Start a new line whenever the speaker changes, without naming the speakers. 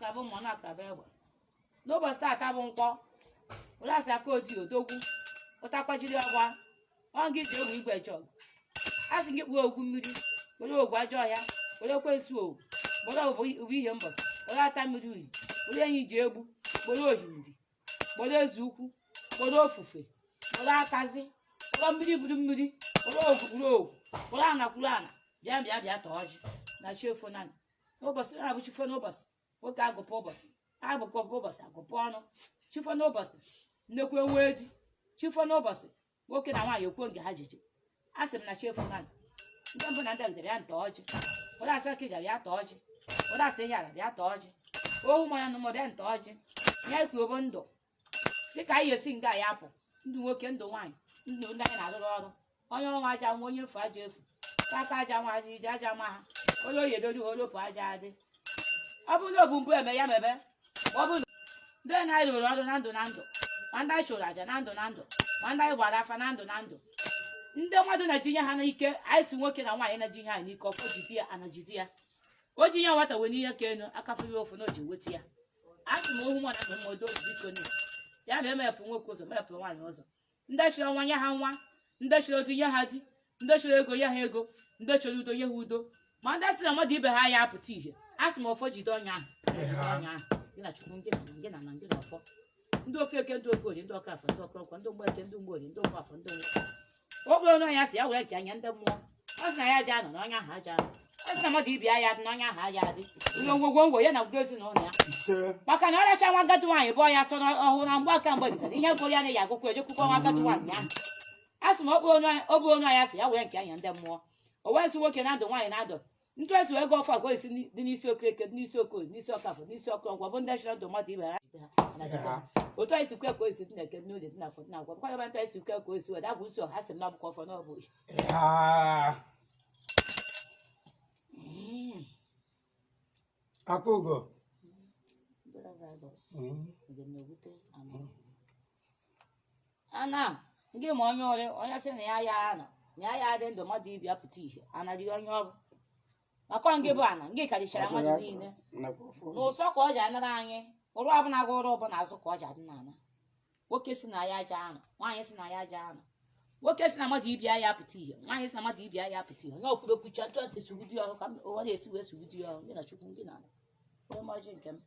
tata bụ mmụọ na-ataba egbe n'ụbọchị tata bụ nkwọ were asị aka oti odogwu ụtakwajiri ọgwa ọ gị ji egwu igwe jọg a sị gị kpuo ogwu mmiri were ogwu ajọ ọhịa were ekwensu owu were obu ihe mbọsị were ata mmiri uyi were enyi ji egbu were ohimiri were eze ukwu were ofufe were akazi were mmiri buru mmiri were ogwu buru ogwu were ana kwuru ana bịa tọọ ọjị na chiefo nani n'ụbọchị na-abụ chifo n'ụbọchị nwoke agụpụ ụbọchị agụpụ ụbọchị agụpụ ọnụ chifo n'ụbọchị nnekwu enwe di chifo n'ụbọchị nwoke na nwaanyị okwo nge ha jiji a sị m na chiefo nani ndị mbụ na ndị bidara ya ntọ ọjị were asị ọkịja bịa tọọ ọjị were asị yara bịa tọọ ọjị ohu manya nụmọ bịa ntọ ọjị ya ikwu obo ndụ dịka anyị esi nga ya apụ ndụ nwoke ndụ nwaanyị ndụ ndị anyị na-arụrụ ọrụ onye ọnwa aja nwa onye efu aja efu aka aja nwa aja ije aja ma ha onye oyi edori olopụ aja adị ọ bụrụ na obu mbụ eme ya mebe ọ bụrụ ndị na-anyị rụrụ ọrụ na ndụ ma ndị anyị chụrụ aja na ndụ ma ndị anyị gbara afa na ndụ ndị mmadụ na-etinye ha n'ike anyị si nwoke na nwaanyị na-eji ha n'ike ọkọ jidi ya anajidi ya o ji ya nwata wee n'ihe ka enu akafụghị ofu na o ji weta ya a sị m ohu mmadụ na mmodo biko ni ya ma emepụ nwoke ụzọ mepụ nwaanyị ụzọ ndị chịrị ọnwa nye ha nwa ndị chịrị otu nye ha di ndị chịrị ego nye ha ego ndị chọrọ udo nye ha udo ma ndị sị na mmadụ ibe ha ya apụta ihe a sị m ọfọ jide ọnya ahụ gị na chukwu gị na ọfọ ndị okeke ndị okorie ndị ọkafọ ndị ọkọrọkọ ndị mgbeke ndị mgborie ndị ụmụafọ ndị nwe okporo n'ọnya si ya wee ji anya ndị mmụọ ọ sị na ya aja anọ n'ọnya ahụ aja anọ ọ sị na mmadụ ibe ya dị n'ọnya ahụ aja adị ngwongwo ya na udo ezinụlọ ya maka na ọrịacha nwa agadi nwaanyị bụ ọya sọ ọhụrụ na mgbe aka mgbe bidoro ihe gụrụ ya na ya agụkwa ejekwukwa nwa agadi nwaanyị ahụ a sị m okporo n'ọnya si ya wee nke anya ndị mmụọ o wee si nwoke na ndụ nwaanyị na ndụ ntụ esi ego ọfọ agwa isi dị n'isi okereke dị n'isi okoye n'isi ọkafọ n'isi ọkọgwọ bụ ndị chọrọ ndụ mmadụ ibe ha jide ha otu anyị si kwe ka o esi dị na eke n'oge dị na afọ dị na agwa bụkwa ebe ntụ anyị si kwe ka o si weda bụ uso ha sị m na ọbụkọ ọfọ n'ọbụ
Akugo.
Ana gị ma onye ọrụ onye sị na ya ya ana na ya adị ndụ mmadụ ibi apụta ihe anaghị onye ọrụ maka ngị bụ ana ngị karịchara mmadụ niile n'ụsọ ka ọ ji anara anyị ụrụ ọbụla gị ụrụ ọbụla azụ ka ọ ji adị n'ala nwoke si na ya aja anụ nwaanyị si na ya aja anụ nwoke si na mmadụ ibi ya apụta ihe nwaanyị si na mmadụ ibi ya apụta ihe onye okwuru okwucha ntụ esi sugbu di ọhụ ka ụwa na-esi wee sugbu di ọhụ gị na chukwu gị na onye mọjị nke m